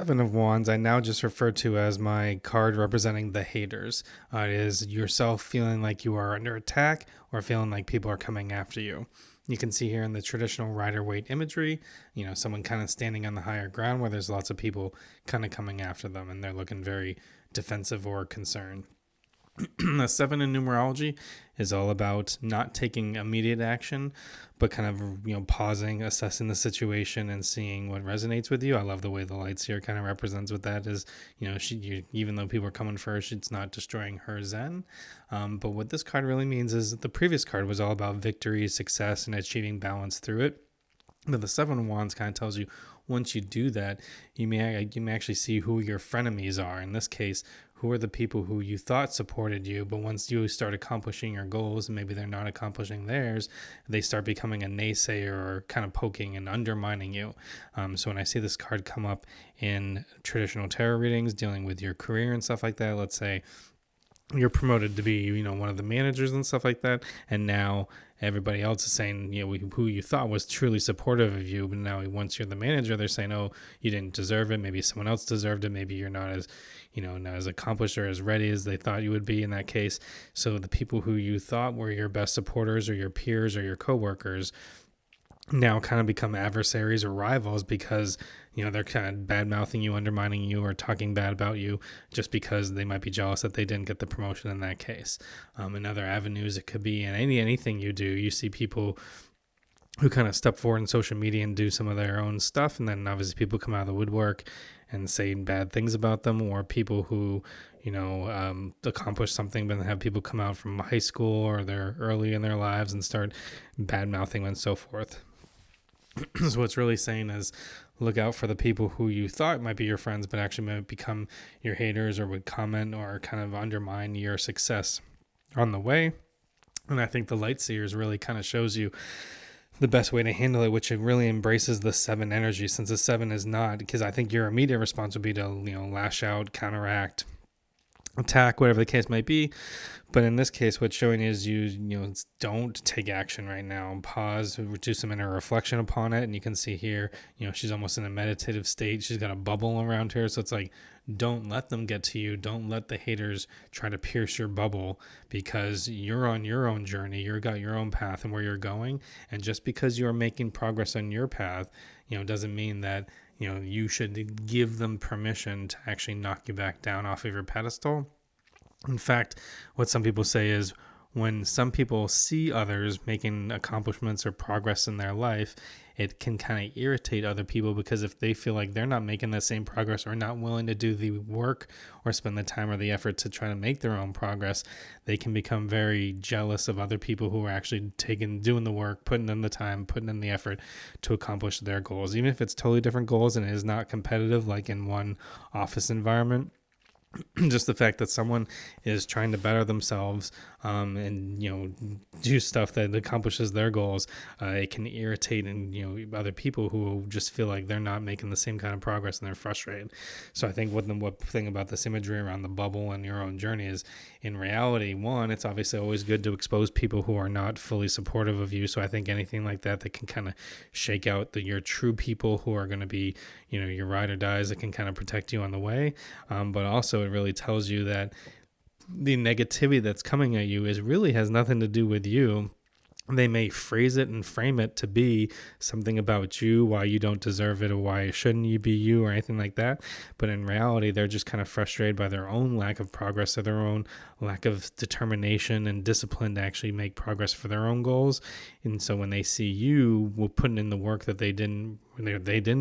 Seven of Wands, I now just refer to as my card representing the haters. It is yourself feeling like you are under attack or feeling like people are coming after you. You can see here in the traditional Rider-Waite imagery, someone kind of standing on the higher ground where there's lots of people kind of coming after them and they're looking very defensive or concerned. The seven in numerology is all about not taking immediate action, but kind of pausing, assessing the situation, and seeing what resonates with you. I love the way the lights here kind of represents what that is. Even though people are coming first, it's not destroying her zen. But what this card really means is that the previous card was all about victory, success, and achieving balance through it. But the Seven of Wands kind of tells you once you do that, you may actually see who your frenemies are. In this case, who are the people who you thought supported you, but once you start accomplishing your goals and maybe they're not accomplishing theirs, they start becoming a naysayer or kind of poking and undermining you. So when I see this card come up in traditional tarot readings dealing with your career and stuff like that, let's say you're promoted to be, one of the managers and stuff like that, and now everybody else is saying, who you thought was truly supportive of you, but now once you're the manager, they're saying, oh, you didn't deserve it. Maybe someone else deserved it. Maybe you're not as, not as accomplished or as ready as they thought you would be in that case. So the people who you thought were your best supporters or your peers or your coworkers now kind of become adversaries or rivals because they're kind of bad mouthing you, undermining you, or talking bad about you just because they might be jealous that they didn't get the promotion in that case. In other avenues, it could be in anything you do. You see people who kind of step forward in social media and do some of their own stuff, and then obviously people come out of the woodwork and say bad things about them, or people who accomplish something but then have people come out from high school or they're early in their lives and start bad mouthing and so forth. So what's really saying is look out for the people who you thought might be your friends but actually might become your haters or would comment or kind of undermine your success on the way. And I think the Light Seers really kind of shows you the best way to handle it, which it really embraces the seven energy, since the seven is not, because I think your immediate response would be to lash out, counteract, attack, whatever the case might be. But in this case, what's showing is you don't take action right now. Pause, do some inner reflection upon it. And you can see here, she's almost in a meditative state. She's got a bubble around her. So it's like, don't let them get to you. Don't let the haters try to pierce your bubble, because you're on your own journey. You've got your own path and where you're going. And just because you're making progress on your path, doesn't mean that, you should give them permission to actually knock you back down off of your pedestal. In fact, what some people say is when some people see others making accomplishments or progress in their life, it can kind of irritate other people, because if they feel like they're not making the same progress or not willing to do the work or spend the time or the effort to try to make their own progress, they can become very jealous of other people who are actually doing the work, putting in the time, putting in the effort to accomplish their goals, even if it's totally different goals and it is not competitive like in one office environment. Just the fact that someone is trying to better themselves and do stuff that accomplishes their goals, it can irritate and other people who just feel like they're not making the same kind of progress and they're frustrated. So I think what thing about this imagery around the bubble and your own journey is, in reality, one, it's obviously always good to expose people who are not fully supportive of you. So I think anything like that can kind of shake out your true people who are going to be your ride or dies, that can kind of protect you on the way. But also it really tells you that the negativity that's coming at you really has nothing to do with you. They may phrase it and frame it to be something about you, why you don't deserve it or why shouldn't you be you or anything like that. But in reality, they're just kind of frustrated by their own lack of progress or their own lack of determination and discipline to actually make progress for their own goals. And so when they see you putting in the work that they didn't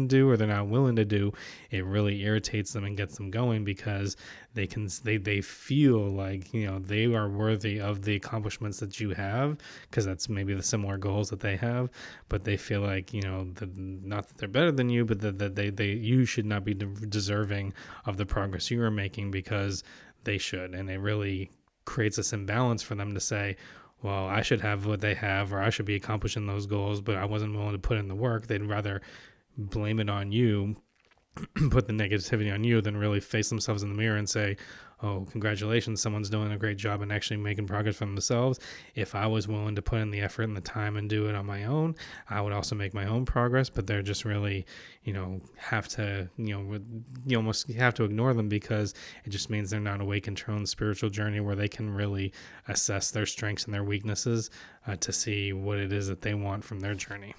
do or they're not willing to do, it really irritates them and gets them going, because they feel like they are worthy of the accomplishments that you have, because that's maybe the similar goals that they have. But they feel like not that they're better than you, but that you should not be deserving of the progress you are making, because they should. And it really creates this imbalance for them to say, well, I should have what they have, or I should be accomplishing those goals, but I wasn't willing to put in the work. They'd rather blame it on you put the negativity on you than really face themselves in the mirror and say, oh, congratulations, someone's doing a great job and actually making progress for themselves. If I was willing to put in the effort and the time and do it on my own, I would also make my own progress. But they're just really, have to, you almost have to ignore them, because it just means they're not awake in their own spiritual journey where they can really assess their strengths and their weaknesses to see what it is that they want from their journey.